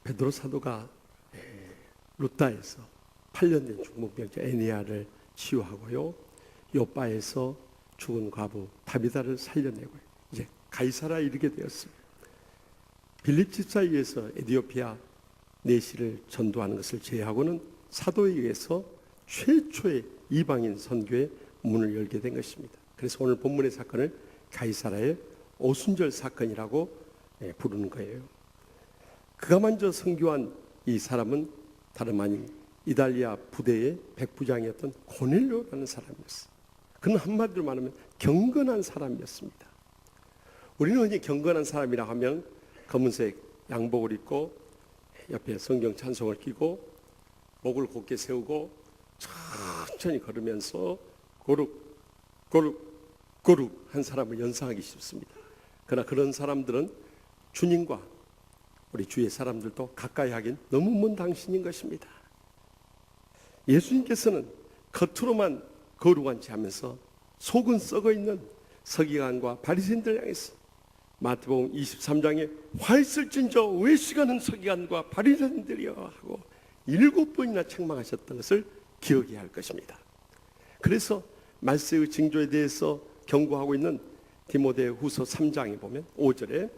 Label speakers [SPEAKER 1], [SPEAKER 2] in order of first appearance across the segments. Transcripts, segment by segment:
[SPEAKER 1] 베드로 사도가 루다에서 8년 된 중풍병자 에니야를 치유하고요, 요바에서 죽은 과부 다비다를 살려내고 이제 가이사라에 이르게 되었습니다. 빌립 집사에 의해서 에디오피아 내시를 전도하는 것을 제외하고는 사도에 의해서 최초의 이방인 선교의 문을 열게 된 것입니다. 그래서 오늘 본문의 사건을 가이사라의 오순절 사건이라고 부르는 거예요. 그가 먼저 선교한 이 사람은 다름 아닌 이달리아 부대의 백부장이었던 고넬료라는 사람이었어요. 그는 한마디로 말하면 경건한 사람이었습니다. 우리는 흔히 경건한 사람이라 하면 검은색 양복을 입고 옆에 성경 찬송을 끼고 목을 곧게 세우고 천천히 걸으면서 고룩 고룩 고룩 한 사람을 연상하기 쉽습니다. 그러나 그런 사람들은 주님과 우리 주위의 사람들도 가까이 하긴 너무 먼 당신인 것입니다. 예수님께서는 겉으로만 거룩한 체 하면서 속은 썩어 있는 서기관과 바리새인들 향해서 마태복음 23장에 화 있을진저 왜 시가는 서기관과 바리새인들이여 하고 7번이나 책망하셨던 것을 기억해야 할 것입니다. 그래서 말세의 징조에 대해서 경고하고 있는 디모데후서 3장에 보면 5절에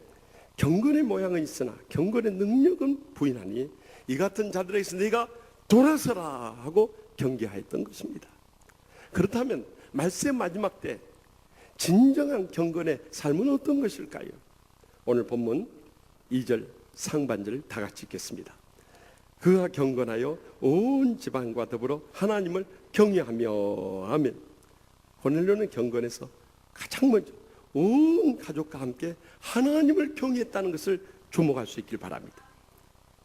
[SPEAKER 1] 경건의 모양은 있으나 경건의 능력은 부인하니 이 같은 자들에게서 네가 돌아서라 하고 경계하였던 것입니다. 그렇다면 말세 마지막 때 진정한 경건의 삶은 어떤 것일까요? 오늘 본문 2절 상반절을 다 같이 읽겠습니다. 그가 경건하여 온 지방과 더불어 하나님을 경외하며 아멘. 고넬료는 경건해서 가장 먼저 온 가족과 함께 하나님을 경외했다는 것을 주목할 수 있길 바랍니다.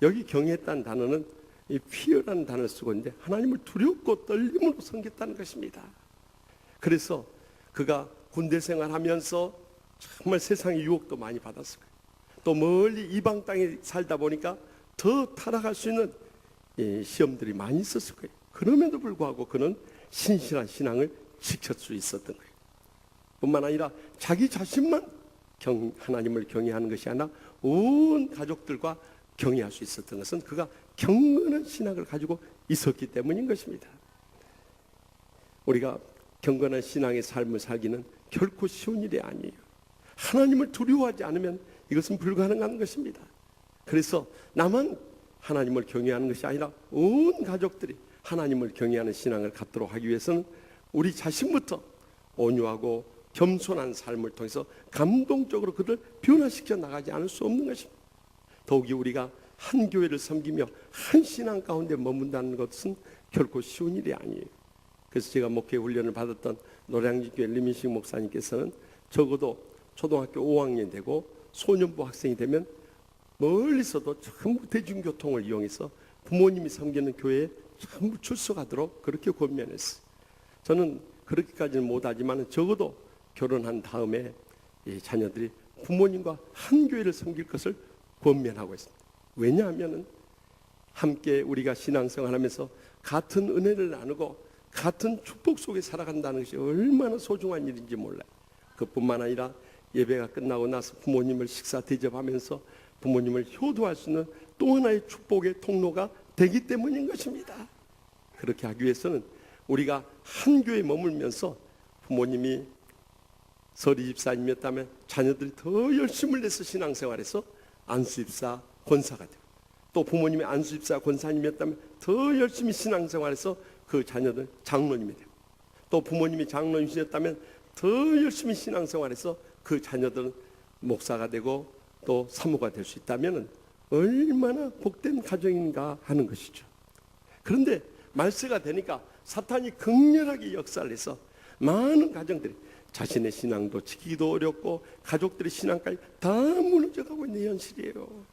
[SPEAKER 1] 여기 경외했다는 단어는 이 fear라는 단어를 쓰고 있는데 하나님을 두렵고 떨림으로 섬겼다는 것입니다. 그래서 그가 군대 생활하면서 정말 세상의 유혹도 많이 받았을 거예요. 또 멀리 이방 땅에 살다 보니까 더 타락할 수 있는 시험들이 많이 있었을 거예요. 그럼에도 불구하고 그는 신실한 신앙을 지킬 수 있었던 거예요. 뿐만 아니라 자기 자신만 하나님을 경외하는 것이 아니라 온 가족들과 경외할 수 있었던 것은 그가 경건한 신앙을 가지고 있었기 때문인 것입니다. 우리가 경건한 신앙의 삶을 살기는 결코 쉬운 일이 아니에요. 하나님을 두려워하지 않으면 이것은 불가능한 것입니다. 그래서 나만 하나님을 경외하는 것이 아니라 온 가족들이 하나님을 경외하는 신앙을 갖도록 하기 위해서는 우리 자신부터 온유하고 겸손한 삶을 통해서 감동적으로 그들을 변화시켜 나가지 않을 수 없는 것입니다. 더욱이 우리가 한 교회를 섬기며 한 신앙 가운데 머문다는 것은 결코 쉬운 일이 아니에요. 그래서 제가 목회 훈련을 받았던 노량진교회 리민식 목사님께서는 적어도 초등학교 5학년 되고 소년부 학생이 되면 멀리서도 전부 대중교통을 이용해서 부모님이 섬기는 교회에 전부 출석하도록 그렇게 권면했어요. 저는 그렇게까지는 못하지만 적어도 결혼한 다음에 이 자녀들이 부모님과 한 교회를 섬길 것을 권면하고 있습니다. 왜냐하면 함께 우리가 신앙생활하면서 같은 은혜를 나누고 같은 축복 속에 살아간다는 것이 얼마나 소중한 일인지 몰라요. 그뿐만 아니라 예배가 끝나고 나서 부모님을 식사 대접하면서 부모님을 효도할 수 있는 또 하나의 축복의 통로가 되기 때문인 것입니다. 그렇게 하기 위해서는 우리가 한 교회에 머물면서 부모님이 서리 집사님이었다면 자녀들이 더 열심을 내서 신앙생활해서 안수집사 권사가 되고, 또 부모님이 안수집사 권사님이었다면 더 열심히 신앙생활해서 그 자녀들 장로님이 되고, 또 부모님이 장로님이셨다면 더 열심히 신앙생활해서 그 자녀들은 목사가 되고 또 사모가 될 수 있다면 얼마나 복된 가정인가 하는 것이죠. 그런데 말세가 되니까 사탄이 극렬하게 역사를 해서 많은 가정들이 자신의 신앙도 지키기도 어렵고 가족들의 신앙까지 다 무너져가고 있는 현실이에요.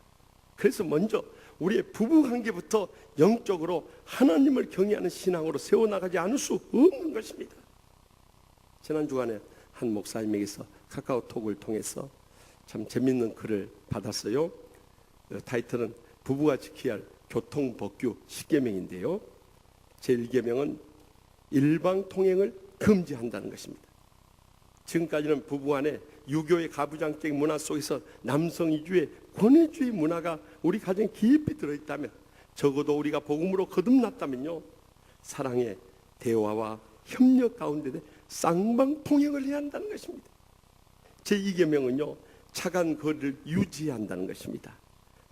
[SPEAKER 1] 그래서 먼저 우리의 부부관계부터 영적으로 하나님을 경외하는 신앙으로 세워나가지 않을 수 없는 것입니다. 지난 주간에 한 목사님에게서 카카오톡을 통해서 참 재밌는 글을 받았어요. 타이틀은 부부가 지켜야 할 교통법규 10계명인데요. 제1계명은 일방 통행을 금지한다는 것입니다. 지금까지는 부부 간에 유교의 가부장적인 문화 속에서 남성 위주의 권위주의 문화가 우리 가정에 깊이 들어있다면, 적어도 우리가 복음으로 거듭났다면요, 사랑의 대화와 협력 가운데 쌍방통행을 해야 한다는 것입니다. 제2계명은요, 착한 거리를 유지해야 한다는 것입니다.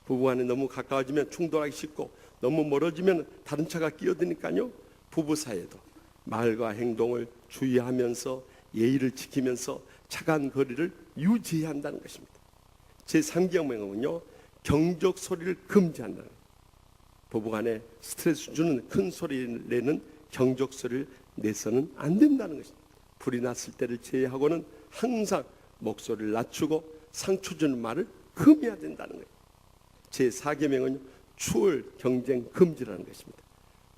[SPEAKER 1] 부부간에 너무 가까워지면 충돌하기 쉽고, 너무 멀어지면 다른 차가 끼어드니까요, 부부 사이에도 말과 행동을 주의하면서 예의를 지키면서 착한 거리를 유지해야 한다는 것입니다. 제3계명은요, 경적 소리를 금지한다는 거예요. 부부간에 스트레스 주는 큰 소리를 내는 경적 소리를 내서는 안 된다는 것입니다. 불이 났을 때를 제외하고는 항상 목소리를 낮추고 상처 주는 말을 금해야 된다는 거예요. 제4계명은 추월 경쟁 금지라는 것입니다.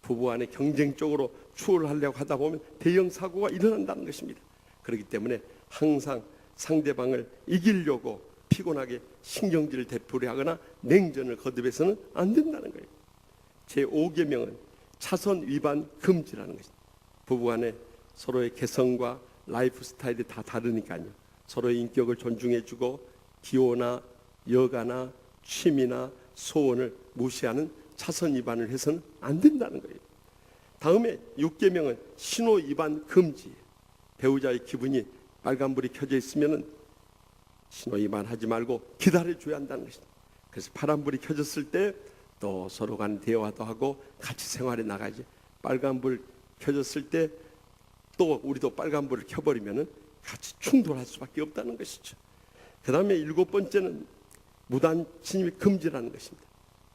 [SPEAKER 1] 부부간에 경쟁적으로 추월하려고 하다 보면 대형 사고가 일어난다는 것입니다. 그렇기 때문에 항상 상대방을 이기려고 피곤하게 신경질을 되풀이하거나 냉전을 거듭해서는 안 된다는 거예요. 제5계명은 차선 위반 금지라는 것입니다. 부부간에 서로의 개성과 라이프 스타일이 다 다르니까요, 서로의 인격을 존중해주고 기호나 여가나 취미나 소원을 무시하는 차선 위반을 해서는 안 된다는 거예요. 다음에 6계명은 신호 위반 금지. 배우자의 기분이 빨간불이 켜져 있으면 신호 위반하지 말고 기다려줘야 한다는 것입니다. 그래서 파란불이 켜졌을 때 또 서로 간 대화도 하고 같이 생활해 나가지, 빨간불 켜졌을 때 또 우리도 빨간불을 켜버리면 같이 충돌할 수밖에 없다는 것이죠. 그 다음에 7번째는 무단 침입 금지라는 것입니다.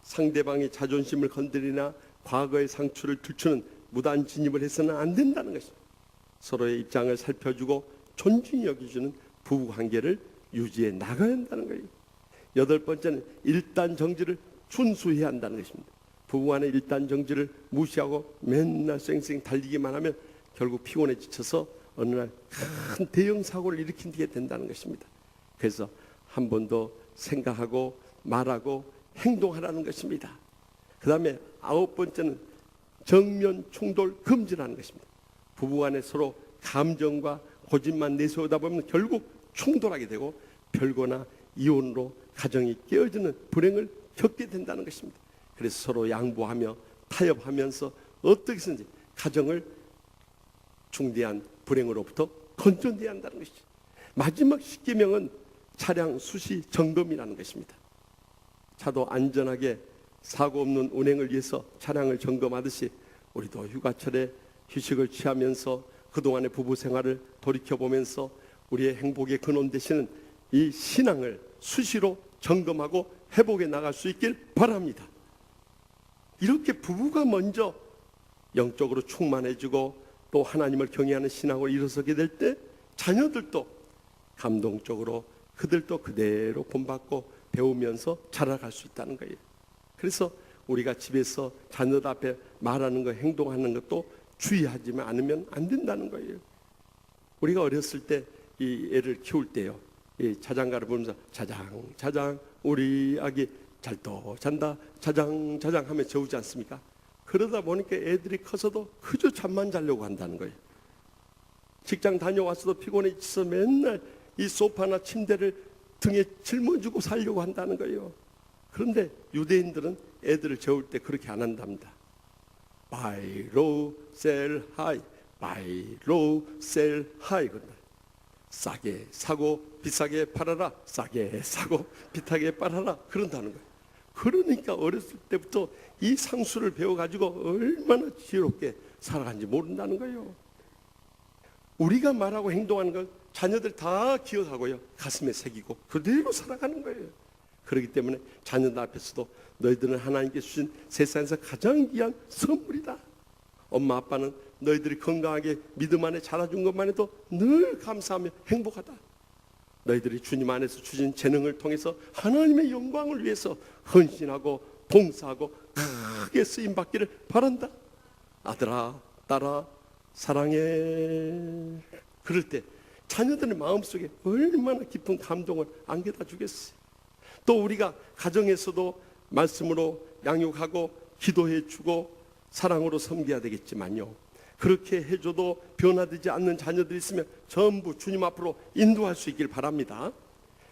[SPEAKER 1] 상대방의 자존심을 건드리나 과거의 상처를 들추는 무단 진입을 해서는 안 된다는 것입니다. 서로의 입장을 살펴주고 존중히 여겨주는 부부관계를 유지해 나가야 한다는 거예요. 8번째는 일단 정지를 준수해야 한다는 것입니다. 부부간의 일단 정지를 무시하고 맨날 쌩쌩 달리기만 하면 결국 피곤해 지쳐서 어느 날 큰 대형 사고를 일으키게 된다는 것입니다. 그래서 한 번 더 생각하고 말하고 행동하라는 것입니다. 그 다음에 9번째는 정면 충돌 금지라는 것입니다. 부부간에 서로 감정과 고집만 내세우다 보면 결국 충돌하게 되고 별거나 이혼으로 가정이 깨어지는 불행을 겪게 된다는 것입니다. 그래서 서로 양보하며 타협하면서 어떻게 해서든지 가정을 중대한 불행으로부터 건져내야 한다는 것이죠. 마지막 10계명은 차량 수시 점검이라는 것입니다. 차도 안전하게 사고 없는 운행을 위해서 차량을 점검하듯이 우리도 휴가철에 휴식을 취하면서 그동안의 부부 생활을 돌이켜보면서 우리의 행복의 근원 되시는 이 신앙을 수시로 점검하고 회복해 나갈 수 있길 바랍니다. 이렇게 부부가 먼저 영적으로 충만해지고 또 하나님을 경외하는 신앙으로 일어서게 될 때 자녀들도 감동적으로 그들도 그대로 본받고 배우면서 자라갈 수 있다는 거예요. 그래서 우리가 집에서 자녀들 앞에 말하는 거, 행동하는 것도 주의하지 않으면 안 된다는 거예요. 우리가 어렸을 때 이 애를 키울 때요, 이 자장가를 부르면서 자장 자장 우리 아기 잘도 잔다 자장 자장 하며 재우지 않습니까? 그러다 보니까 애들이 커서도 그저 잠만 자려고 한다는 거예요. 직장 다녀와서도 피곤해 지쳐 맨날 이 소파나 침대를 등에 짊어지고 살려고 한다는 거예요. 그런데 유대인들은 애들을 재울 때 그렇게 안 한답니다. Buy low, sell high. Buy low, sell high. 싸게 사고 비싸게 팔아라. 싸게 사고 비싸게 팔아라. 그런다는 거예요. 그러니까 어렸을 때부터 이 상수를 배워가지고 얼마나 지혜롭게 살아간지 모른다는 거예요. 우리가 말하고 행동하는 걸 자녀들 다 기억하고요, 가슴에 새기고 그대로 살아가는 거예요. 그렇기 때문에 자녀들 앞에서도 너희들은 하나님께 주신 세상에서 가장 귀한 선물이다. 엄마 아빠는 너희들이 건강하게 믿음 안에 자라준 것만 해도 늘 감사하며 행복하다. 너희들이 주님 안에서 주신 재능을 통해서 하나님의 영광을 위해서 헌신하고 봉사하고 크게 쓰임받기를 바란다. 아들아 딸아 사랑해. 그럴 때 자녀들의 마음속에 얼마나 깊은 감동을 안겨다 주겠어요. 또 우리가 가정에서도 말씀으로 양육하고 기도해 주고 사랑으로 섬겨야 되겠지만요, 그렇게 해줘도 변화되지 않는 자녀들이 있으면 전부 주님 앞으로 인도할 수 있길 바랍니다.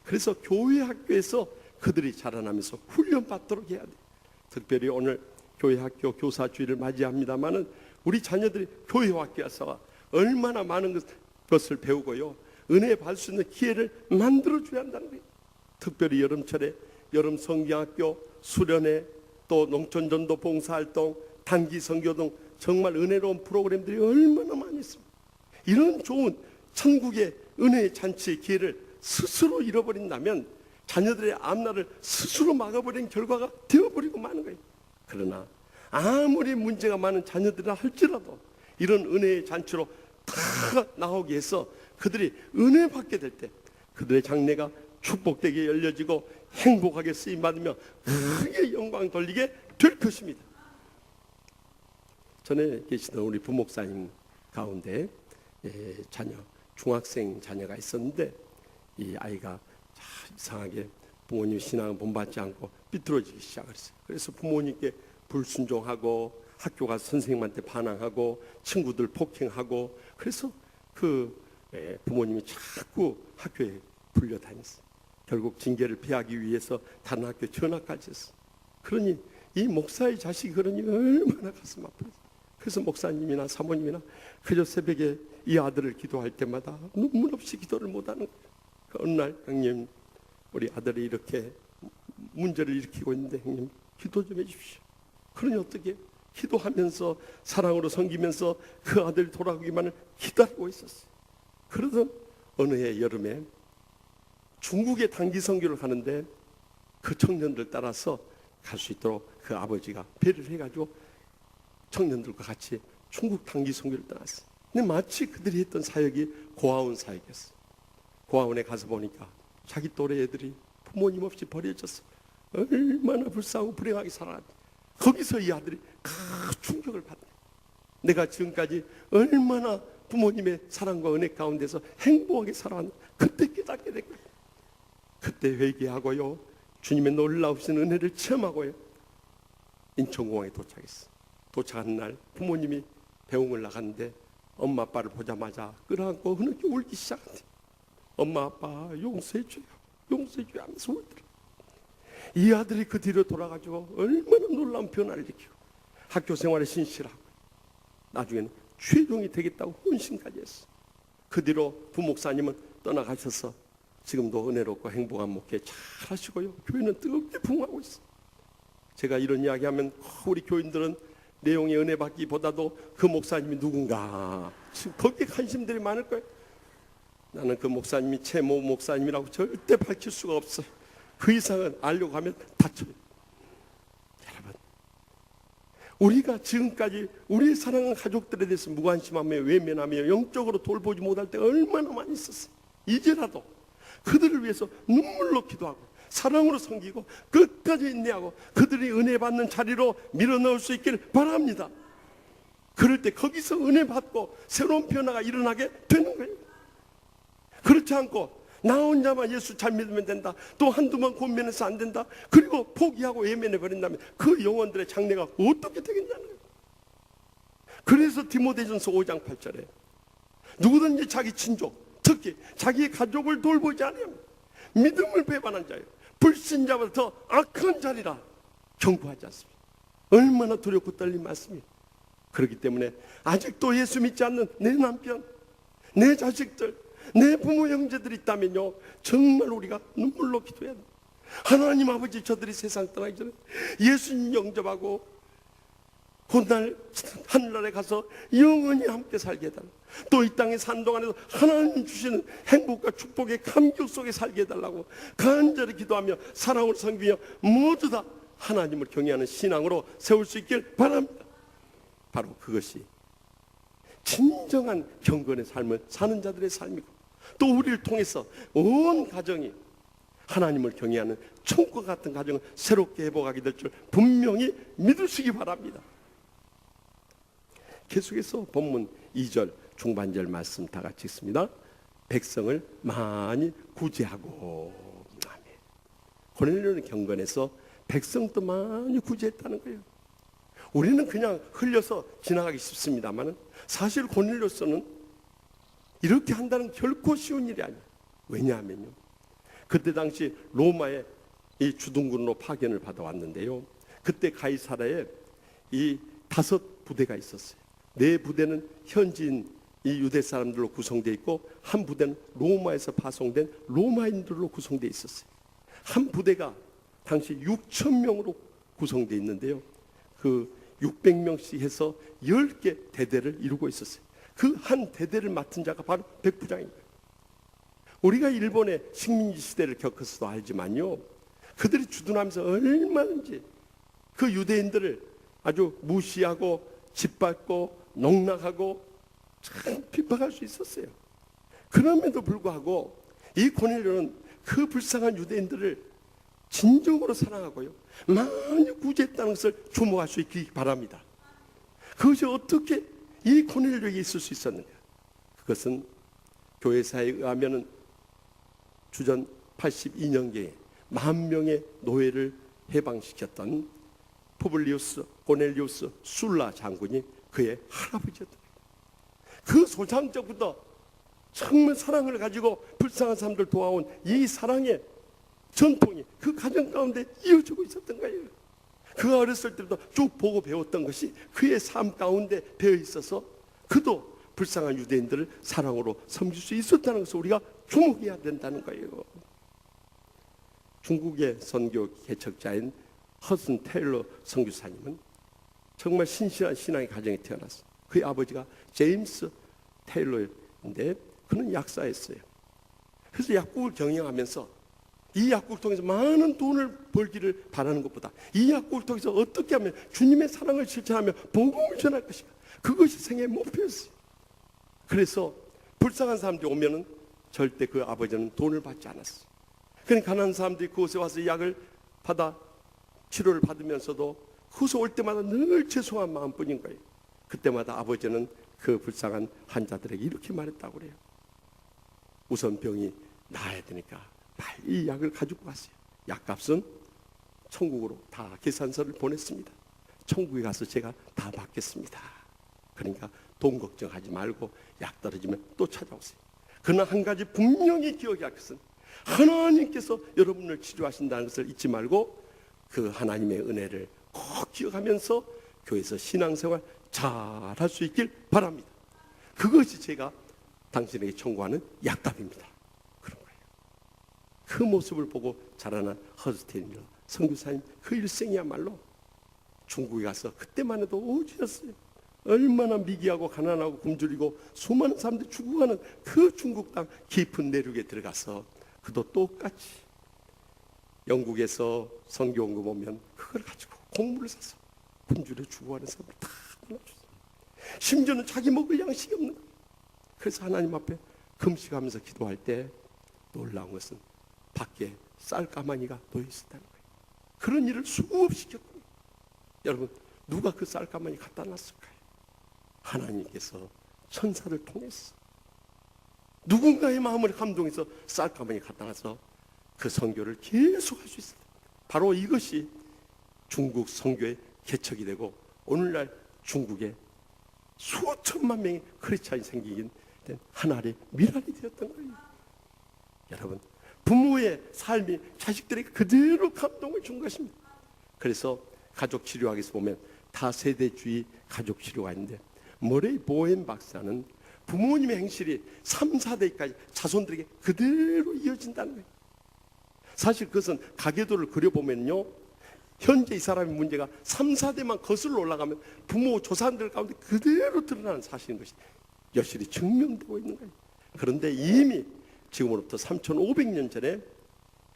[SPEAKER 1] 그래서 교회 학교에서 그들이 자라나면서 훈련받도록 해야 돼요. 특별히 오늘 교회 학교 교사주일을 맞이합니다마는 우리 자녀들이 교회 학교에서 얼마나 많은 것을 배우고요, 은혜 받을 수 있는 기회를 만들어줘야 한다는 거예요. 특별히 여름철에 여름 성경학교, 수련회, 또 농촌전도 봉사활동, 단기 선교 등 정말 은혜로운 프로그램들이 얼마나 많이 있습니다. 이런 좋은 천국의 은혜의 잔치의 기회를 스스로 잃어버린다면 자녀들의 앞날을 스스로 막아버린 결과가 되어버리고 마는 거예요. 그러나 아무리 문제가 많은 자녀들이라 할지라도 이런 은혜의 잔치로 다 나오기 위해서 그들이 은혜 받게 될 때 그들의 장래가 축복되게 열려지고 행복하게 쓰임받으며 크게 영광 돌리게 될 것입니다. 전에 계시던 우리 부목사님 가운데 자녀, 중학생 자녀가 있었는데 이 아이가 이상하게 부모님 신앙을 본받지 않고 삐뚤어지기 시작했어요. 그래서 부모님께 불순종하고 학교 가서 선생님한테 반항하고 친구들 폭행하고, 그래서 그 부모님이 자꾸 학교에 불려다녔어요. 결국 징계를 피하기 위해서 다른 학교에 전학까지 했어요. 그러니 이 목사의 자식이 그러니 얼마나 가슴 아팠어요. 그래서 목사님이나 사모님이나 그저 새벽에 이 아들을 기도할 때마다 눈물 없이 기도를 못하는 거예요. 어느 날, 형님, 우리 아들이 이렇게 문제를 일으키고 있는데 형님 기도 좀 해주십시오. 그러니 어떻게 기도하면서 사랑으로 섬기면서 그 아들 돌아오기만을 기다리고 있었어요. 그러던 어느 해 여름에 중국에 단기 선교를 가는데 그 청년들 따라서 갈 수 있도록 그 아버지가 배를 해가지고 청년들과 같이 중국 단기 선교를 떠났어요. 근데 마치 그들이 했던 사역이 고아원 사역이었어요. 고아원에 가서 보니까 자기 또래 애들이 부모님 없이 버려졌어. 얼마나 불쌍하고 불행하게 살아갔지. 거기서 이 아들이 큰 충격을 받네. 내가 지금까지 얼마나 부모님의 사랑과 은혜 가운데서 행복하게 살아왔나. 그때 깨닫게 된 거예요. 그때 회개하고요, 주님의 놀라우신 은혜를 체험하고요, 인천공항에 도착했어요. 도착하는 날 부모님이 배웅을 나갔는데 엄마 아빠를 보자마자 끌어안고 흐느껴 울기 시작한대. 엄마 아빠 용서해줘요, 용서해줘요 하면서 울더라. 이 아들이 그 뒤로 돌아가지고 얼마나 놀라운 변화를 일으키고 학교 생활에 신실하고 나중에는 최종이 되겠다고 헌신까지 했어. 그 뒤로 부목사님은 떠나가셔서 지금도 은혜롭고 행복한 목회 잘 하시고요, 교회는 뜨겁게 부흥하고 있어. 제가 이런 이야기하면 우리 교인들은 내용의 은혜 받기보다도 그 목사님이 누군가 지금 거기에 관심들이 많을 거예요. 나는 그 목사님이 최모 목사님이라고 절대 밝힐 수가 없어요. 그 이상은 알려고 하면 다쳐요. 여러분, 우리가 지금까지 우리의 사랑하는 가족들에 대해서 무관심하며 외면하며 영적으로 돌보지 못할 때가 얼마나 많이 있었어요. 이제라도 그들을 위해서 눈물로 기도하고 사랑으로 섬기고 끝까지 인내하고 그들이 은혜 받는 자리로 밀어넣을 수 있기를 바랍니다. 그럴 때 거기서 은혜 받고 새로운 변화가 일어나게 되는 거예요. 그렇지 않고 나 혼자만 예수 잘 믿으면 된다, 또 한두 번 권면해서 안 된다, 그리고 포기하고 외면해 버린다면 그 영혼들의 장래가 어떻게 되겠냐는 거예요. 그래서 디모데전서 5장 8절에 누구든지 자기 친족, 특히 자기의 가족을 돌보지 않으면 믿음을 배반한 자예요, 불신자보다 더 악한 자리라 경고하지 않습니까? 얼마나 두렵고 떨린 말씀이에요. 그렇기 때문에 아직도 예수 믿지 않는 내 남편, 내 자식들, 내 부모 형제들이 있다면요, 정말 우리가 눈물로 기도해야 돼요. 하나님 아버지, 저들이 세상 떠나기 전에 예수님 영접하고 훗날 하늘나라에 가서 영원히 함께 살게 해달라. 또 이 땅에 사는 동안에도 하나님 주시는 행복과 축복의 감격 속에 살게 해달라고 간절히 기도하며 사랑으로 섬기며 모두 다 하나님을 경외하는 신앙으로 세울 수 있길 바랍니다. 바로 그것이 진정한 경건의 삶을 사는 자들의 삶이고, 또 우리를 통해서 온 가정이 하나님을 경외하는 천국 같은 가정을 새롭게 회복하게 될 줄 분명히 믿으시기 바랍니다. 계속해서 본문 2절 중반절 말씀 다 같이 읽습니다. 백성을 많이 구제하고. 아멘. 고넬료는 경건에서 백성도 많이 구제했다는 거예요. 우리는 그냥 흘려서 지나가기 쉽습니다만 사실 고넬료스는 이렇게 한다는 결코 쉬운 일이 아니에요. 왜냐하면요, 그때 당시 로마의 이 주둔군으로 파견을 받아왔는데요, 그때 가이사라에 이 5부대가 있었어요. 4부대는 현지인 이 유대 사람들로 구성되어 있고, 한 부대는 로마에서 파송된 로마인들로 구성되어 있었어요. 한 부대가 당시 6,000명으로 구성되어 있는데요, 그 600명씩 해서 10개 대대를 이루고 있었어요. 그 한 대대를 맡은 자가 바로 백부장인 거예요. 우리가 일본의 식민지 시대를 겪어서도 알지만요, 그들이 주둔하면서 얼마든지 그 유대인들을 아주 무시하고 짓밟고 농락하고 참 핍박할 수 있었어요. 그럼에도 불구하고 이 고넬료는 그 불쌍한 유대인들을 진정으로 사랑하고요, 많이 구제했다는 것을 주목할 수 있기 바랍니다. 그것이 어떻게 이 고넬료에게 있을 수 있었는가? 그것은 교회사에 의하면 주전 82년경에 10,000명의 노예를 해방시켰던 푸블리우스 고넬리우스 술라 장군이 그의 할아버지였다. 그 소장적부터 정말 사랑을 가지고 불쌍한 사람들 도와온 이 사랑의 전통이 그 가정 가운데 이어지고 있었던 거예요. 그가 어렸을 때부터 쭉 보고 배웠던 것이 그의 삶 가운데 배어 있어서 그도 불쌍한 유대인들을 사랑으로 섬길 수 있었다는 것을 우리가 주목해야 된다는 거예요. 중국의 선교 개척자인 허슨 테일러 선교사님은 정말 신실한 신앙의 가정에 태어났어요. 그의 아버지가 제임스 테일러인데 그는 약사였어요. 그래서 약국을 경영하면서 이 약국을 통해서 많은 돈을 벌기를 바라는 것보다 이 약국을 통해서 어떻게 하면 주님의 사랑을 실천하며 복음을 전할 것인가, 그것이 생애의 목표였어요. 그래서 불쌍한 사람들이 오면은 절대 그 아버지는 돈을 받지 않았어요. 그러니까 가난한 사람들이 그곳에 와서 약을 받아 치료를 받으면서도 그곳에 올 때마다 늘 죄송한 마음뿐인 거예요. 그때마다 아버지는 그 불쌍한 환자들에게 이렇게 말했다고 그래요. 우선 병이 나아야 되니까 빨리 약을 가지고 왔어요. 약값은 천국으로 다 계산서를 보냈습니다. 천국에 가서 제가 다 받겠습니다. 그러니까 돈 걱정하지 말고 약 떨어지면 또 찾아오세요. 그러나 한 가지 분명히 기억해야 할 것은 하나님께서 여러분을 치료하신다는 것을 잊지 말고 그 하나님의 은혜를 꼭 기억하면서 교회에서 신앙생활 잘 할 수 있길 바랍니다. 그것이 제가 당신에게 청구하는 약답입니다. 그런 거예요. 그 모습을 보고 자라난 허스테인러 선교사님, 그 일생이야말로 중국에 가서 그때만 해도 어디였어요. 얼마나 미개하고 가난하고 굶주리고 수많은 사람들이 죽어가는 그 중국 땅 깊은 내륙에 들어가서 그도 똑같이 영국에서 선교원금 오면 그걸 가지고 곡물을 사서 굶주려 죽어가는 사람들 다 나눠줬어요. 심지어는 자기 먹을 양식이 없는 거예요. 그래서 하나님 앞에 금식하면서 기도할 때 놀라운 것은 밖에 쌀가마니가 놓여 있었다는 거예요. 그런 일을 수없이 겪고, 여러분 누가 그 쌀가마니 갖다 놨을까요? 하나님께서 천사를 통해서 누군가의 마음을 감동해서 쌀가마니 갖다 놔서 그 선교를 계속할 수 있어요. 바로 이것이 중국 선교의 개척이 되고 오늘날 중국에 수천만 명의 크리스찬이 생기긴 된 하나의 미랄이 되었던 거예요. 여러분, 부모의 삶이 자식들에게 그대로 감동을 준 것입니다. 그래서 가족 치료학에서 보면 다세대주의 가족 치료가 있는데 머레이 보엔 박사는 부모님의 행실이 3, 4대까지 자손들에게 그대로 이어진다는 거예요. 사실 그것은 가계도를 그려보면요, 현재 이 사람의 문제가 3, 4대만 거슬러 올라가면 부모 조상들 가운데 그대로 드러나는 사실인 것이 여실히 증명되고 있는 거예요. 그런데 이미 지금으로부터 3,500년 전에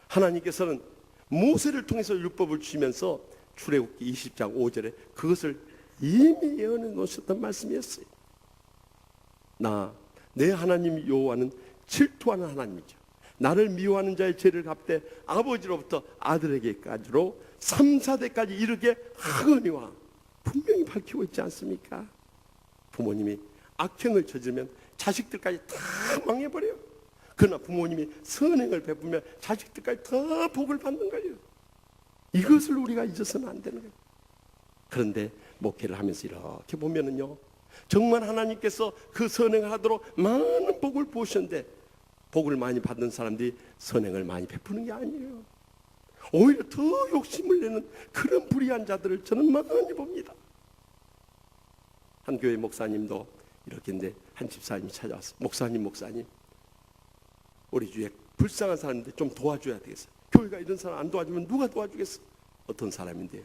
[SPEAKER 1] 하나님께서는 모세를 통해서 율법을 주시면서 출애굽기 20장 5절에 그것을 이미 예언해 놓으셨던 말씀이었어요. 내 하나님 여호와는 질투하는 하나님이죠. 나를 미워하는 자의 죄를 갚되 아버지로부터 아들에게까지로 3, 4대까지 이르게 하거니와 분명히 밝히고 있지 않습니까? 부모님이 악행을 저지르면 자식들까지 다 망해버려요. 그러나 부모님이 선행을 베푸면 자식들까지 다 복을 받는 거예요. 이것을 우리가 잊어서는 안 되는 거예요. 그런데 목회를 하면서 이렇게 보면은요, 정말 하나님께서 그 선행을 하도록 많은 복을 부으셨는데, 복을 많이 받는 사람들이 선행을 많이 베푸는 게 아니에요. 오히려 더 욕심을 내는 그런 불의한 자들을 저는 많이 봅니다. 한 교회 목사님도 이렇게인데, 한 집사님이 찾아왔어요. 목사님 우리 주위에 불쌍한 사람인데 좀 도와줘야 되겠어요. 교회가 이런 사람 안 도와주면 누가 도와주겠어? 어떤 사람인데요,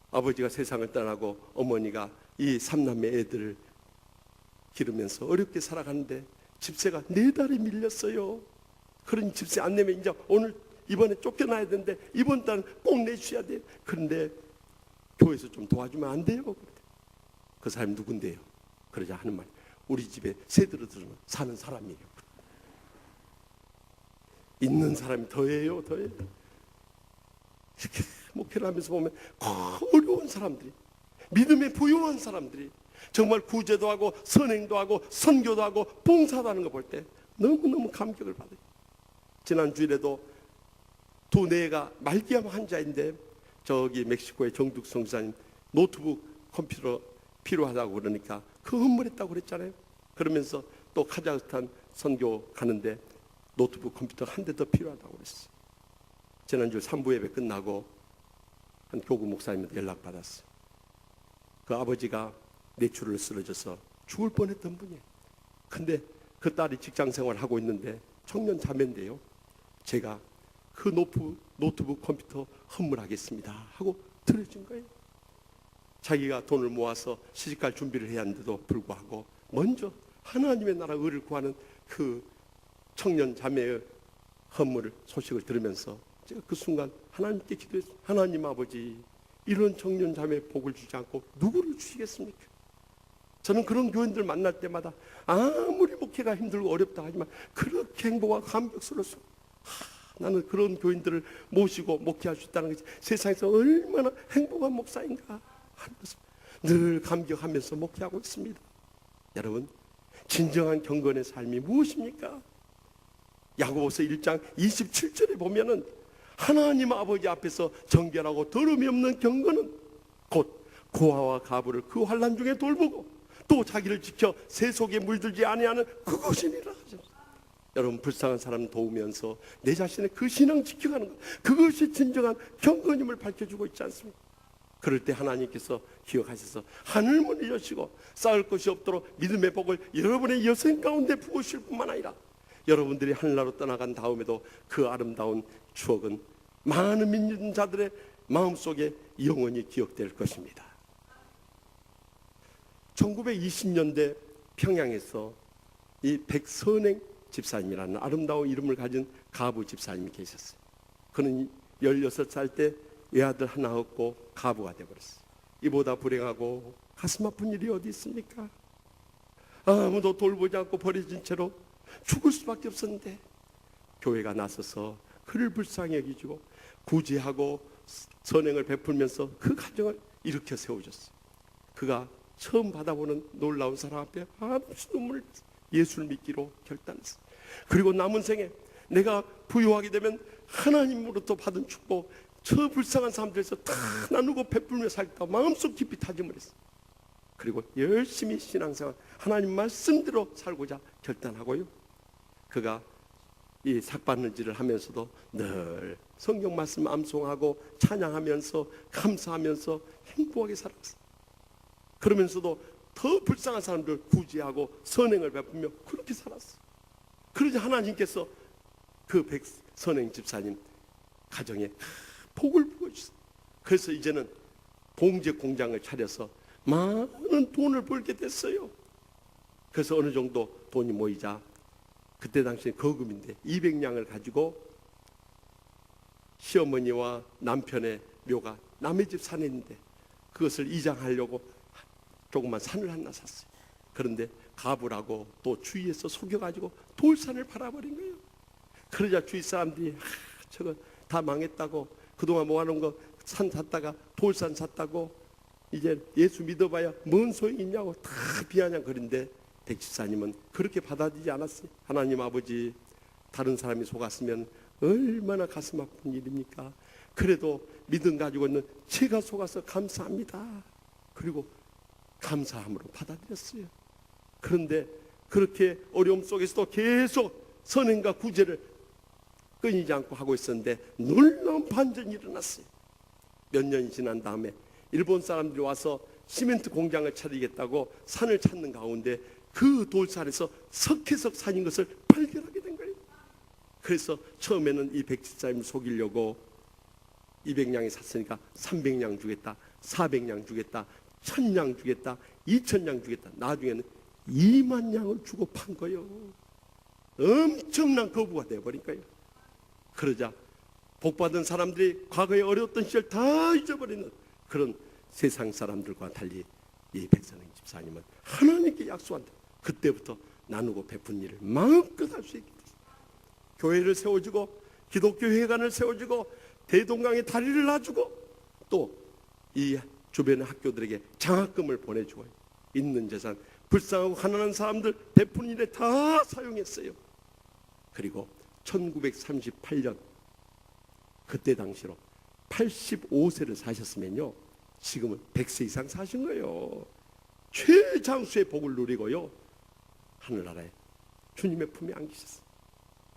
[SPEAKER 1] 아버지가 세상을 떠나고 어머니가 이 3남매 애들을 기르면서 어렵게 살아가는데 집세가 4달이 밀렸어요. 그런 집세 안 내면 이제 이번에 쫓겨나야 되는데 이번 달은 꼭 내주셔야 돼요. 그런데 교회에서 좀 도와주면 안 돼요? 그 사람이 누군데요? 그러자 하는 말, 우리 집에 새들어 들어는 사는 사람이에요. 있는 사람이 더해요. 이렇게 목회를 하면서 보면 어려운 사람들이, 믿음에 부유한 사람들이 정말 구제도 하고 선행도 하고 선교도 하고 봉사도 하는 거 볼 때 너무너무 감격을 받아요. 지난 주일에도 2애가 말기암 환자인데 저기 멕시코의 정득 성사님 노트북 컴퓨터 필요하다고 그러니까 그 헌물했다고 그랬잖아요. 그러면서 또 카자흐스탄 선교 가는데 노트북 컴퓨터 한 대 더 필요하다고 그랬어요. 지난주 3부 예배 끝나고 한 교구 목사님한테 연락받았어요. 그 아버지가 뇌출을 쓰러져서 죽을 뻔했던 분이에요. 근데 그 딸이 직장 생활을 하고 있는데 청년 자매인데요, 제가 그 노트북 컴퓨터 헌물하겠습니다 하고 들어준 거예요. 자기가 돈을 모아서 시집갈 준비를 해야 하는데도 불구하고 먼저 하나님의 나라 의를 구하는 그 청년 자매의 헌물을 소식을 들으면서 제가 그 순간 하나님께 기도했어요. 하나님 아버지, 이런 청년 자매의 복을 주지 않고 누구를 주시겠습니까? 저는 그런 교인들 만날 때마다 아무리 목회가 힘들고 어렵다 하지만 그렇게 행복하고 감격스러웠어요. 나는 그런 교인들을 모시고 목회할 수 있다는 것이 세상에서 얼마나 행복한 목사인가 하는 것을 늘 감격하면서 목회하고 있습니다. 여러분, 진정한 경건의 삶이 무엇입니까? 야고보서 1장 27절에 보면은 하나님 아버지 앞에서 정결하고 더러움이 없는 경건은 곧 고아와 가부를 그 환난 중에 돌보고 또 자기를 지켜 세속에 물들지 아니하는 그것이니라 하셨습니다. 여러분, 불쌍한 사람 도우면서 내 자신의 그 신앙 지켜가는 것, 그것이 진정한 경건임을 밝혀주고 있지 않습니까? 그럴 때 하나님께서 기억하셔서 하늘문을 여시고 쌓을 것이 없도록 믿음의 복을 여러분의 여생 가운데 부으실 뿐만 아니라 여러분들이 하늘나라로 떠나간 다음에도 그 아름다운 추억은 많은 믿는 자들의 마음속에 영원히 기억될 것입니다. 1920년대 평양에서 이 백선행 집사님이라는 아름다운 이름을 가진 가부 집사님이 계셨어요. 그는 16살 때 외아들 하나 얻고 가부가 되어버렸어요. 이보다 불행하고 가슴 아픈 일이 어디 있습니까? 아무도 돌보지 않고 버려진 채로 죽을 수밖에 없었는데 교회가 나서서 그를 불쌍히 여기고 구제하고 선행을 베풀면서 그 가정을 일으켜 세워줬어요. 그가 처음 받아보는 놀라운 사랑 앞에 한없이 눈물을 예수를 믿기로 결단했어요. 그리고 남은 생에 내가 부유하게 되면 하나님으로부터 받은 축복 저 불쌍한 사람들에서 다 나누고 베풀며 살까 마음속 깊이 다짐을 했어요. 그리고 열심히 신앙생활 하나님 말씀대로 살고자 결단하고요, 그가 이 삭바느질을 하면서도 늘 성경 말씀 암송하고 찬양하면서 감사하면서 행복하게 살았어요. 그러면서도 더 불쌍한 사람들 구제하고 선행을 베풀며 그렇게 살았어요. 그러자 하나님께서 그 백선행 집사님 가정에 복을 부어주셨어요. 그래서 이제는 봉제 공장을 차려서 많은 돈을 벌게 됐어요. 그래서 어느 정도 돈이 모이자 그때 당시에 거금인데 200냥을 가지고 시어머니와 남편의 묘가 남의 집 산에 있는데 그것을 이장하려고 조그만 산을 하나 샀어요. 그런데 가부라고 또 주위에서 속여가지고 돌산을 팔아버린 거예요. 그러자 주위 사람들이 저거 다 망했다고, 그동안 모아놓은 거 산 샀다가 돌산 샀다고 이제 예수 믿어봐야 뭔 소용이 있냐고 다 비아냥거린데 백집사님은 그렇게 받아들이지 않았어요. 하나님 아버지, 다른 사람이 속았으면 얼마나 가슴 아픈 일입니까? 그래도 믿음 가지고 있는 제가 속아서 감사합니다. 그리고 감사함으로 받아들였어요. 그런데 그렇게 어려움 속에서도 계속 선행과 구제를 끊이지 않고 하고 있었는데 놀라운 반전이 일어났어요. 몇 년이 지난 다음에 일본 사람들이 와서 시멘트 공장을 차리겠다고 산을 찾는 가운데 그 돌산에서 석회석 산인 것을 발견하게 된 거예요. 그래서 처음에는 이 백집사님을 속이려고 200냥이 샀으니까 300냥 주겠다, 400냥 주겠다, 1000냥 주겠다, 2000냥 주겠다. 나중에는 2만 냥을 주고 판 거예요. 엄청난 거부가 되어버린 거예요. 그러자 복받은 사람들이 과거에 어려웠던 시절 다 잊어버리는 그런 세상 사람들과 달리 이 백선행 집사님은 하나님께 약속한 대로 그때부터 나누고 베푼 일을 마음껏 할 수 있게 됐어요. 교회를 세워주고 기독교 회관을 세워주고 대동강에 다리를 놔주고 또 이 주변의 학교들에게 장학금을 보내주고 있는 재산 불쌍하고 가난한 사람들 베푸는 일에 다 사용했어요. 그리고 1938년 그때 당시로 85세를 사셨으면요 지금은 100세 이상 사신 거예요. 최장수의 복을 누리고요 하늘나라에 주님의 품에 안기셨어요.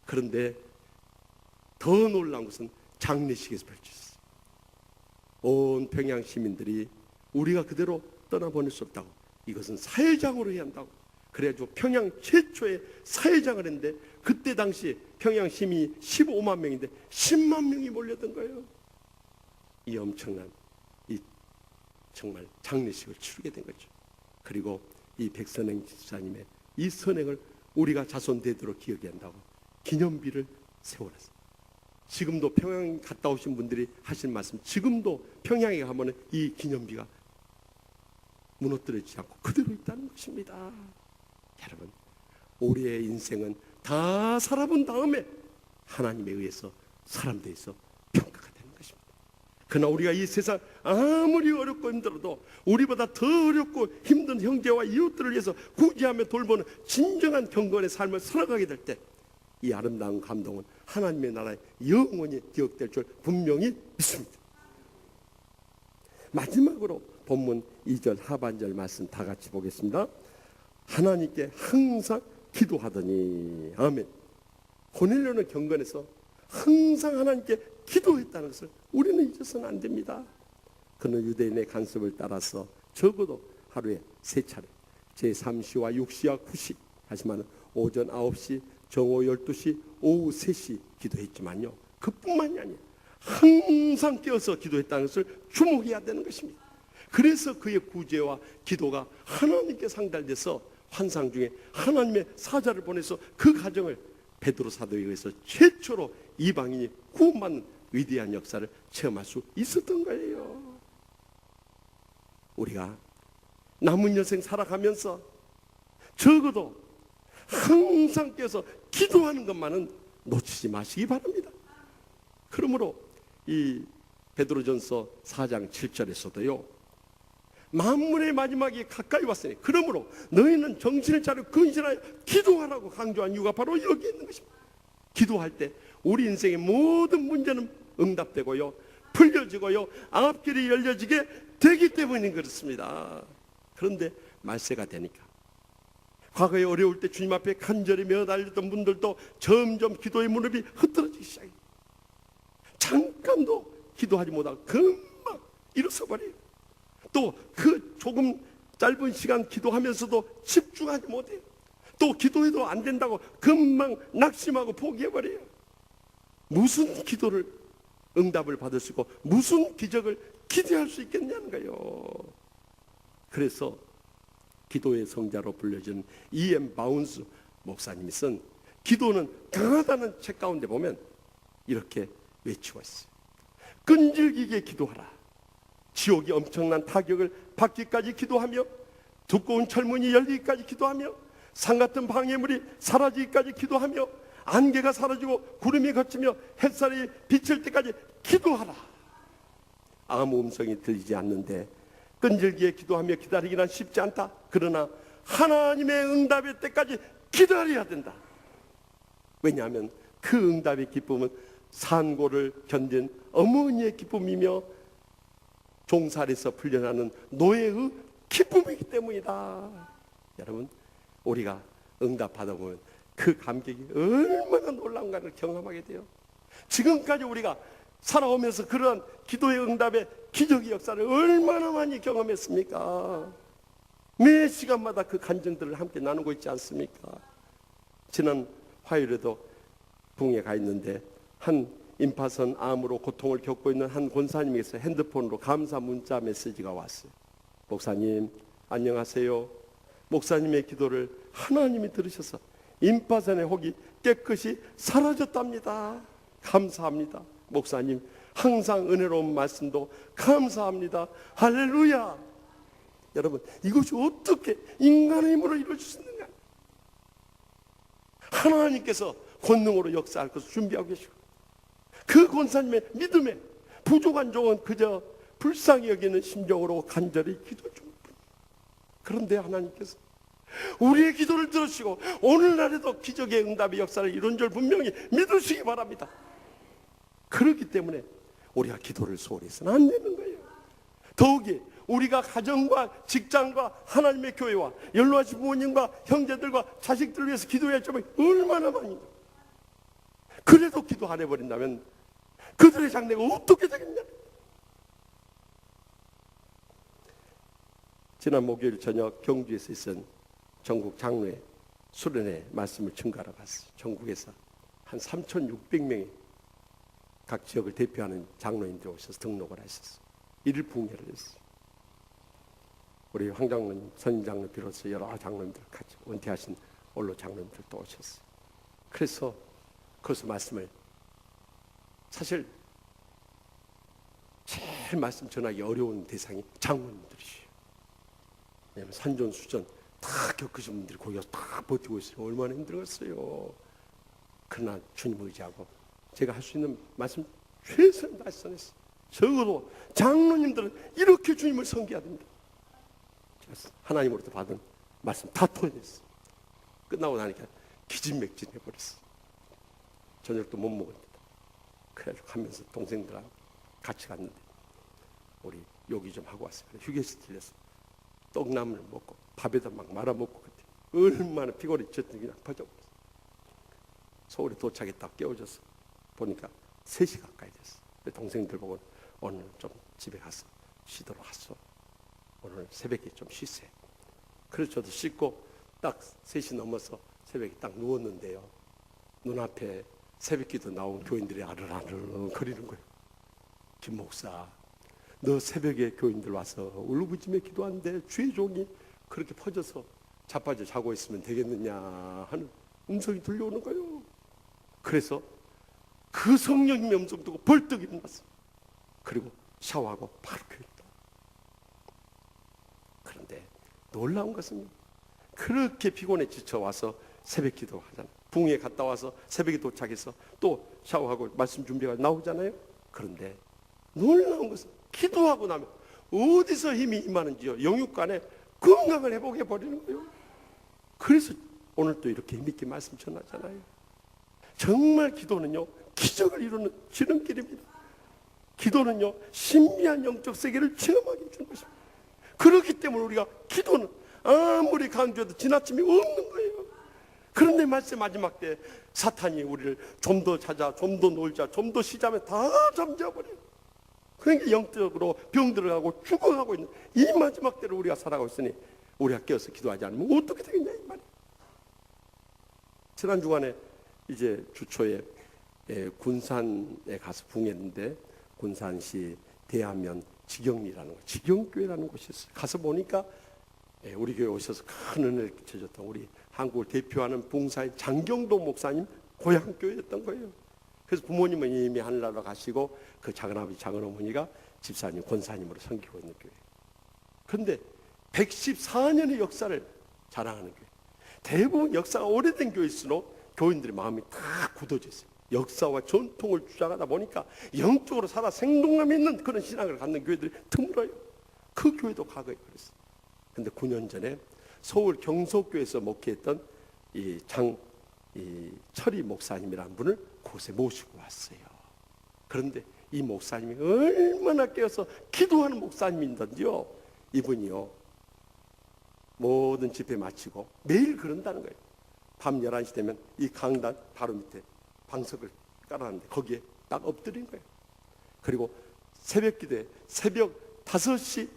[SPEAKER 1] 그런데 더 놀라운 것은 장례식에서 펼쳤어요. 온 평양 시민들이 우리가 그대로 떠나보낼 수 없다고 이것은 사회장으로 해야 한다고 그래가지고 평양 최초의 사회장을 했는데 그때 당시 평양 시민이 15만 명인데 10만 명이 몰려든 거예요. 이 엄청난 이 정말 장례식을 치르게 된 거죠. 그리고 이 백선행 집사님의 이 선행을 우리가 자손 대대로 기억해야 한다고 기념비를 세워놨어요. 지금도 평양 갔다 오신 분들이 하신 말씀, 지금도 평양에 가면 이 기념비가 무너뜨리지 않고 그대로 있다는 것입니다. 여러분, 우리의 인생은 다 살아본 다음에 하나님에 의해서 사람 대해서 평가가 되는 것입니다. 그러나 우리가 이 세상 아무리 어렵고 힘들어도 우리보다 더 어렵고 힘든 형제와 이웃들을 위해서 구제하며 돌보는 진정한 경건의 삶을 살아가게 될 때 이 아름다운 감동은 하나님의 나라에 영원히 기억될 줄 분명히 믿습니다. 마지막으로 본문 2절 하반절 말씀 다 같이 보겠습니다. 하나님께 항상 기도하더니 아멘. 고넬료는 경건해서 항상 하나님께 기도했다는 것을 우리는 잊어서는 안 됩니다. 그는 유대인의 간섭을 따라서 적어도 하루에 3차례 제3시와 6시와 9시 하지만 오전 9시 정오 12시 오후 3시 기도했지만요 그뿐만이 아니에요. 항상 깨어서 기도했다는 것을 주목해야 되는 것입니다. 그래서 그의 구제와 기도가 하나님께 상달돼서 환상 중에 하나님의 사자를 보내서 그 가정을 베드로 사도에 의해서 최초로 이방인이 구원받는 위대한 역사를 체험할 수 있었던 거예요. 우리가 남은 여생 살아가면서 적어도 항상 깨어서 기도하는 것만은 놓치지 마시기 바랍니다. 그러므로 이 베드로전서 4장 7절에서도요 만물의 마지막이 가까이 왔으니 그러므로 너희는 정신을 차리고 근신하여 기도하라고 강조한 이유가 바로 여기 있는 것입니다. 기도할 때 우리 인생의 모든 문제는 응답되고요 풀려지고요 앞길이 열려지게 되기 때문에 그렇습니다. 그런데 말세가 되니까 과거에 어려울 때 주님 앞에 간절히 매어달렸던 분들도 점점 기도의 무릎이 흐트러지기 시작해요. 잠깐도 기도하지 못하고 금방 일어서 버려요. 또 그 조금 짧은 시간 기도하면서도 집중하지 못해요. 또 기도해도 안 된다고 금방 낙심하고 포기해버려요. 무슨 기도를 응답을 받을 수 있고 무슨 기적을 기대할 수 있겠냐는 거예요. 그래서 기도의 성자로 불려진 E.M. 바운스 목사님이 쓴 기도는 강하다는 책 가운데 보면 이렇게 외치고 있어요. 끈질기게 기도하라. 지옥이 엄청난 타격을 받기까지 기도하며 두꺼운 철문이 열리기까지 기도하며 산같은 방해물이 사라지기까지 기도하며 안개가 사라지고 구름이 걷히며 햇살이 비칠 때까지 기도하라. 아무 음성이 들리지 않는데 끈질기게 기도하며 기다리기는 쉽지 않다. 그러나 하나님의 응답의 때까지 기다려야 된다. 왜냐하면 그 응답의 기쁨은 산고를 견딘 어머니의 기쁨이며 종살에서 풀려나는 노예의 기쁨이기 때문이다. 여러분, 우리가 응답 받아보면 그 감격이 얼마나 놀라운가를 경험하게 돼요. 지금까지 우리가 살아오면서 그런 기도의 응답의 기적의 역사를 얼마나 많이 경험했습니까? 매 시간마다 그 간증들을 함께 나누고 있지 않습니까? 지난 화요일에도 붕에 가 있는데 한 임파선 암으로 고통을 겪고 있는 한 권사님에게서 핸드폰으로 감사 문자 메시지가 왔어요. 목사님 안녕하세요. 목사님의 기도를 하나님이 들으셔서 임파선의 혹이 깨끗이 사라졌답니다. 감사합니다. 목사님 항상 은혜로운 말씀도 감사합니다. 할렐루야. 여러분, 이것이 어떻게 인간의 힘으로 이루어질 수 있는가? 하나님께서 권능으로 역사할 것을 준비하고 계시고, 그 권사님의 믿음에 부족한 종은 그저 불쌍히 여기는 심정으로 간절히 기도 중뿐. 그런데 하나님께서 우리의 기도를 들으시고 오늘날에도 기적의 응답의 역사를 이룬 줄 분명히 믿으시기 바랍니다. 그렇기 때문에 우리가 기도를 소홀히 해서는 안 되는 거예요. 더욱이 우리가 가정과 직장과 하나님의 교회와 연로하신 부모님과 형제들과 자식들을 위해서 기도해야 좀 얼마나 많이. 그래도 기도 안 해버린다면 그들의 장래가 어떻게 되겠냐. 지난 목요일 저녁 경주에서 있은 전국 장로회 수련회 말씀을 증거하러 갔어요. 전국에서 한 3,600명의 각 지역을 대표하는 장로인들이 오셔서 등록을 하셨어요. 일일 부흥회를 했어요. 우리 황 장로님, 선임 장로 비로소 여러 장로님들 같이 은퇴하신 원로 장로님들도 오셨어요. 그래서 거기서 말씀을, 사실 제일 말씀 전하기 어려운 대상이 장로님들이에요. 왜냐하면 산전수전 다 겪으신 분들이 거기 가서 다 버티고 있어요. 얼마나 힘들었어요. 그러나 주님 의지하고 제가 할 수 있는 말씀 최선을 다해서 전했어요. 적어도 장로님들은 이렇게 주님을 섬겨야 됩니다. 하나님으로부터 받은 말씀 다 토해냈어요. 끝나고 나니까 기진맥진해버렸어요. 저녁도 못 먹었는데. 그래가지고 가면서 동생들하고 같이 갔는데 우리 요기 좀 하고 왔어요. 휴게실 들려서 떡나물 먹고 밥에다 막 말아먹고 그때 얼마나 피곤해 졌더니 그냥 퍼져버렸어요. 서울에 도착했다고 깨워져서 보니까 3시 가까이 됐어요. 동생들 보고 오늘 좀 집에 가서 쉬도록 하소. 오늘 새벽에 좀 쉬세요. 그래서 저도 씻고 딱 3시 넘어서 새벽에 딱 누웠는데요. 눈앞에 새벽기도 나온 교인들이 아르르 거리는 거예요. 김 목사, 너 새벽에 교인들 와서 울부짖며 기도하는데 주의 종이 그렇게 퍼져서 자빠져 자고 있으면 되겠느냐 하는 음성이 들려오는 거예요. 그래서 그 성령님의 음성 듣고 벌떡 일어났어요. 그리고 샤워하고 바로 교회 있다. 그런데 놀라운 것은 그렇게 피곤해 지쳐와서 새벽 기도 하잖아요. 붕에 갔다 와서 새벽에 도착해서 또 샤워하고 말씀 준비하고 나오잖아요. 그런데 놀라운 것은 기도하고 나면 어디서 힘이 임하는지요. 영육간에 건강을 회복해 버리는 거예요. 그래서 오늘 또 이렇게 힘있게 말씀 전하잖아요. 정말 기도는요 기적을 이루는 지름길입니다. 기도는요 신비한 영적 세계를 체험하게 해주는 것입니다. 그렇기 때문에 우리가 기도는 아무리 강조해도 지나침이 없는 거예요. 그런데 말씀 마지막 때 사탄이 우리를 좀 더 자자, 좀 더 놀자, 좀 더 쉬자면 다 잠재워버려요. 그러니까 영적으로 병들어가고 죽어가고 있는 이 마지막 때를 우리가 살아가고 있으니 우리가 깨어서 기도하지 않으면 어떻게 되겠냐 이 말이에요. 지난 주간에 이제 주초에 군산에 가서 붕했는데 군산시 대하면 직영리라는 거, 직영교회라는 곳이 있어요. 가서 보니까 우리 교회 오셔서 큰 은혜를 끼쳐줬던 우리 한국을 대표하는 봉사의 장경도 목사님 고향교회였던 거예요. 그래서 부모님은 이미 하늘나라 가시고 그 작은아버지 작은어머니가 집사님 권사님으로 섬기고 있는 교회. 그런데 114년의 역사를 자랑하는 교회. 대부분 역사가 오래된 교회일수록 교인들의 마음이 다 굳어져 있어요. 역사와 전통을 주장하다 보니까 영적으로 살아 생동감 있는 그런 신앙을 갖는 교회들이 드물어요. 그 교회도 과거에 그랬어요. 그런데 9년 전에 서울 경석교회에서 목회했던 이 철이 목사님이라는 분을 곳에 모시고 왔어요. 그런데 이 목사님이 얼마나 깨어서 기도하는 목사님인던지요, 이분이요 모든 집회 마치고 매일 그런다는 거예요. 밤 11시 되면 이 강단 바로 밑에 방석을 깔아놨는데 거기에 딱 엎드린 거예요. 그리고 새벽 기도에 새벽 5시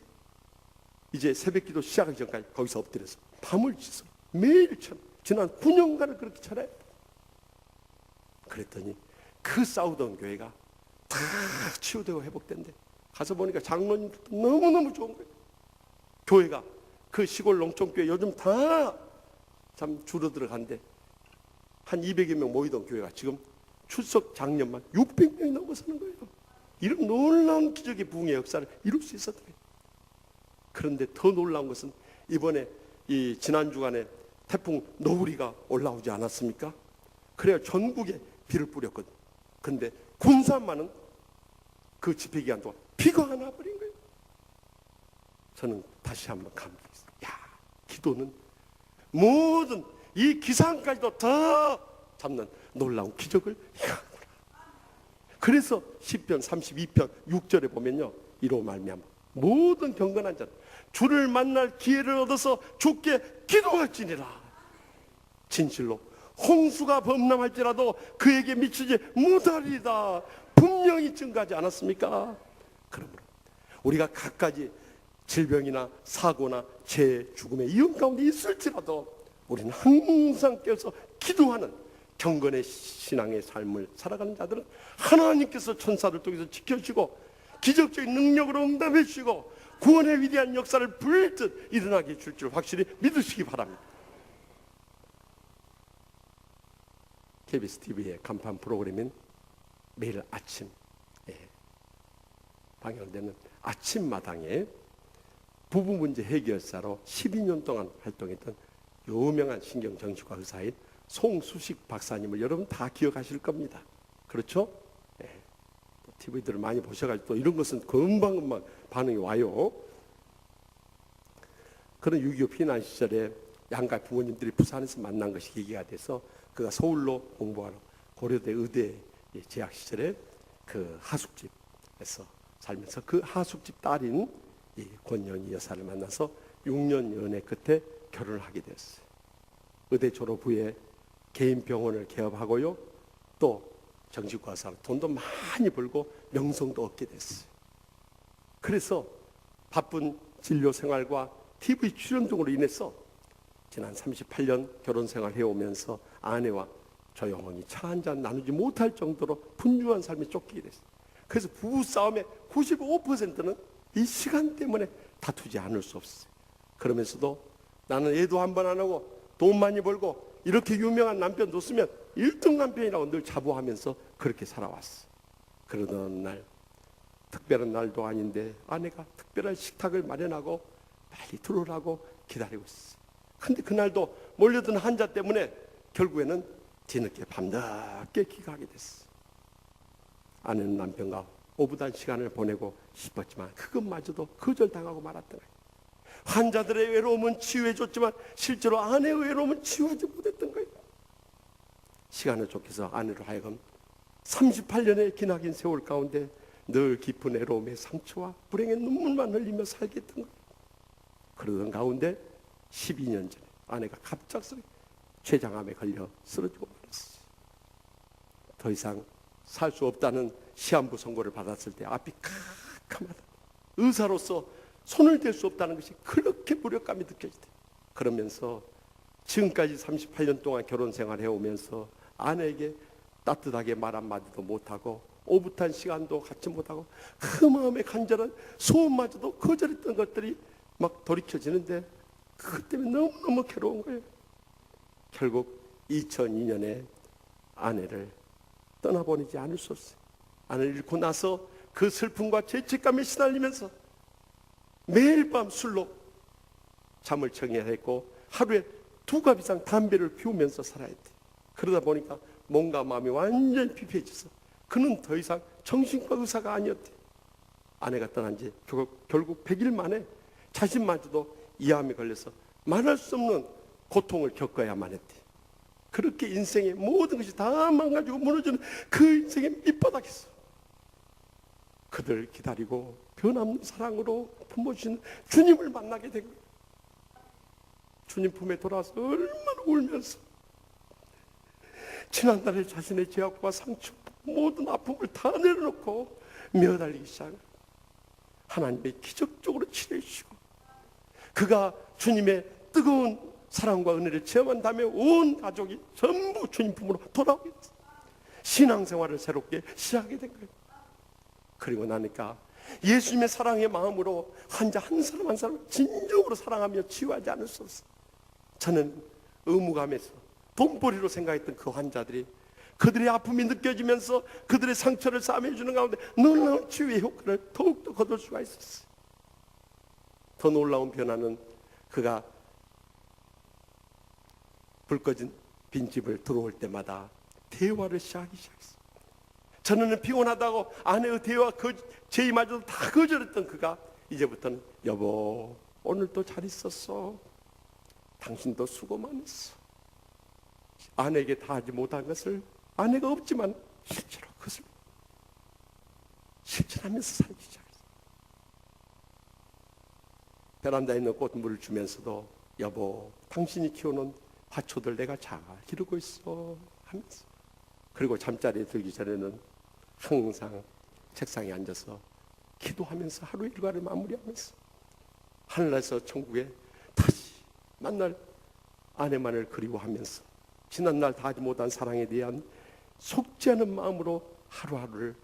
[SPEAKER 1] 이제 새벽 기도 시작하기 전까지 거기서 엎드려서 밤을 지서 매일 지난 9년간을 그렇게 전해요. 그랬더니 그 싸우던 교회가 다 치유되고 회복된대. 가서 보니까 장로님들도 너무너무 좋은 거예요. 교회가 그 시골 농촌교회 요즘 다 참 줄어들어간데 한 200여 명 모이던 교회가 지금 출석 작년만 600명이 넘어서는 거예요. 이런 놀라운 기적의 부흥의 역사를 이룰 수 있었던 거예요. 그런데 더 놀라운 것은 이번에 이 지난 주간에 태풍 노우리가 올라오지 않았습니까? 그래야 전국에 비를 뿌렸거든. 그런데 군산만은 그 집회 기간 동안 비가 안 와버린 거예요. 저는 다시 한번 감격했어요. 야, 기도는 모든 이 기상까지도 다 잡는 놀라운 기적을 행하노라. 그래서 시편 32편 6절에 보면요, 이로 말미암아 모든 경건한 자는 주를 만날 기회를 얻어서 주께 기도할지니라. 진실로 홍수가 범람할지라도 그에게 미치지 못하리다. 분명히 증가하지 않았습니까? 그러므로 우리가 갖가지 질병이나 사고나 재해, 죽음의 위험 가운데 있을지라도 우리는 항상 깨어서 기도하는 경건의 신앙의 삶을 살아가는 자들은 하나님께서 천사를 통해서 지켜주시고 기적적인 능력으로 응답해 주시고 구원의 위대한 역사를 불듯 일어나게 해줄 줄 확실히 믿으시기 바랍니다. KBS TV의 간판 프로그램인 매일 아침 방영되는 아침마당에 부부 문제 해결사로 12년 동안 활동했던 유명한 신경정신과 의사인 송수식 박사님을 여러분 다 기억하실 겁니다. 그렇죠? TV들을 많이 보셔가지고 또 이런 것은 금방금방 반응이 와요. 그런 6.25 피난 시절에 양가 부모님들이 부산에서 만난 것이 계기가 돼서 그가 서울로 공부하러 고려대 의대 재학 시절에 그 하숙집에서 살면서 그 하숙집 딸인 이 권영희 여사를 만나서 6년 연애 끝에 결혼을 하게 되었어요. 의대 졸업 후에 개인 병원을 개업하고요, 또 정신과 의사로 돈도 많이 벌고 명성도 얻게 됐어요. 그래서 바쁜 진료 생활과 TV 출연 등으로 인해서 지난 38년 결혼 생활 해오면서 아내와 조용히 차 한잔 나누지 못할 정도로 분주한 삶에 쫓기게 됐어요. 그래서 부부싸움의 95%는 이 시간 때문에 다투지 않을 수 없어요. 그러면서도 나는 애도 한 번 안 하고 돈 많이 벌고 이렇게 유명한 남편 뒀으면 1등 남편이라고 늘 자부하면서 그렇게 살아왔어. 그러던 날, 특별한 날도 아닌데 아내가 특별한 식탁을 마련하고 빨리 들어오라고 기다리고 있어. 근데 그날도 몰려든 환자 때문에 결국에는 뒤늦게 밤늦게 귀가하게 됐어. 아내는 남편과 오붓한 시간을 보내고 싶었지만 그것마저도 거절당하고 말았던 거예요. 환자들의 외로움은 치유해줬지만 실제로 아내의 외로움은 치유하지 못했던 거예요. 시간을 좁혀서 아내로 하여금 38년의 기나긴 세월 가운데 늘 깊은 외로움의 상처와 불행의 눈물만 흘리며 살게 했던 거예요. 그러던 가운데 12년 전에 아내가 갑작스레 췌장암에 걸려 쓰러지고 말았어요. 더 이상 살 수 없다는 시한부 선고를 받았을 때 앞이 캄캄하다. 의사로서 손을 댈 수 없다는 것이 그렇게 무력감이 느껴지대. 그러면서 지금까지 38년 동안 결혼 생활해 오면서 아내에게 따뜻하게 말 한마디도 못하고 오붓한 시간도 갖지 못하고 그 마음의 간절한 소원마저도 거절했던 것들이 막 돌이켜지는데 그것 때문에 너무너무 괴로운 거예요. 결국 2002년에 아내를 떠나보내지 않을 수 없어요. 아내를 잃고 나서 그 슬픔과 죄책감에 시달리면서 매일 밤 술로 잠을 청해야 했고 하루에 2갑 이상 담배를 피우면서 살아야 돼. 그러다 보니까 몸과 마음이 완전히 피폐해져서 그는 더 이상 정신과 의사가 아니었대. 아내가 떠난 지 결국 100일 만에 자신마저도 이암에 걸려서 말할 수 없는 고통을 겪어야만 했대. 그렇게 인생의 모든 것이 다 망가지고 무너지는 그 인생의 밑바닥에서 그들 기다리고 변함없는 사랑으로 품어주시는 주님을 만나게 된 거예요. 주님 품에 돌아와서 얼마나 울면서 지난날에 자신의 죄악과 상처 모든 아픔을 다 내려놓고 메어달리기 시작해요. 하나님의 기적적으로 치료해 주시고 그가 주님의 뜨거운 사랑과 은혜를 체험한 다음에 온 가족이 전부 주님 품으로 돌아오게 됐어요. 신앙생활을 새롭게 시작하게 된 거예요. 그리고 나니까 예수님의 사랑의 마음으로 환자 한 사람 한 사람 진정으로 사랑하며 치유하지 않을 수 없어요. 저는 의무감에서 돈벌이로 생각했던 그 환자들이 그들의 아픔이 느껴지면서 그들의 상처를 싸매주는 가운데 놀라운 치유의 효과를 더욱더 거둘 수가 있었어요. 더 놀라운 변화는 그가 불 꺼진 빈집을 들어올 때마다 대화를 시작하기 시작했어요. 전에는 피곤하다고 아내의 대화 제의마저도 다 거절했던 그가 이제부터는 여보 오늘도 잘 있었어. 당신도 수고 많았어. 아내에게 다 하지 못한 것을 아내가 없지만 실제로 그것을 실천하면서 살기 시작했어요. 베란다에 있는 꽃물을 주면서도 여보 당신이 키우는 화초들 내가 잘 기르고 있어 하면서 그리고 잠자리에 들기 전에는 항상 책상에 앉아서 기도하면서 하루 일과를 마무리하면서 하늘에서 천국에 다시 만날 아내만을 그리워하면서 지난날 다 하지 못한 사랑에 대한 속지 않은 마음으로 하루하루를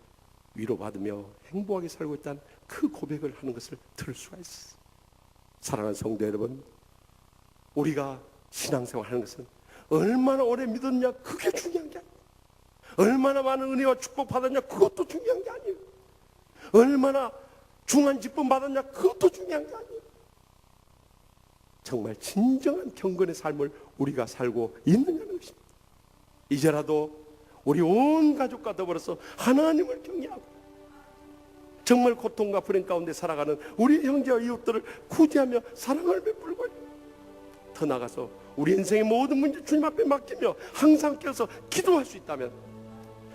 [SPEAKER 1] 위로받으며 행복하게 살고 있다는 그 고백을 하는 것을 들을 수가 있어요. 사랑하는 성도 여러분, 우리가 신앙생활하는 것은 얼마나 오래 믿었냐 그게 중요한 게 아니에요. 얼마나 많은 은혜와 축복 받았냐 그것도 중요한 게 아니에요. 얼마나 중한 직분 받았냐 그것도 중요한 게 아니에요. 정말 진정한 경건의 삶을 우리가 살고 있느냐는 것입니다. 이제라도 우리 온 가족과 더불어서 하나님을 경외하고 정말 고통과 불행 가운데 살아가는 우리 형제와 이웃들을 구제하며 사랑을 베풀고 더 나아가서 우리 인생의 모든 문제 주님 앞에 맡기며 항상 껴서 기도할 수 있다면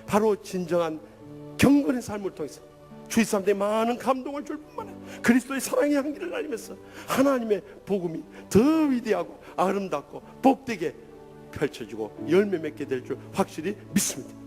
[SPEAKER 1] 바로 진정한 경건의 삶을 통해서 주위 사람들의 많은 감동을 줄 뿐만 아니라 그리스도의 사랑의 향기를 날리면서 하나님의 복음이 더 위대하고 아름답고 복되게 펼쳐지고 열매 맺게 될 줄 확실히 믿습니다.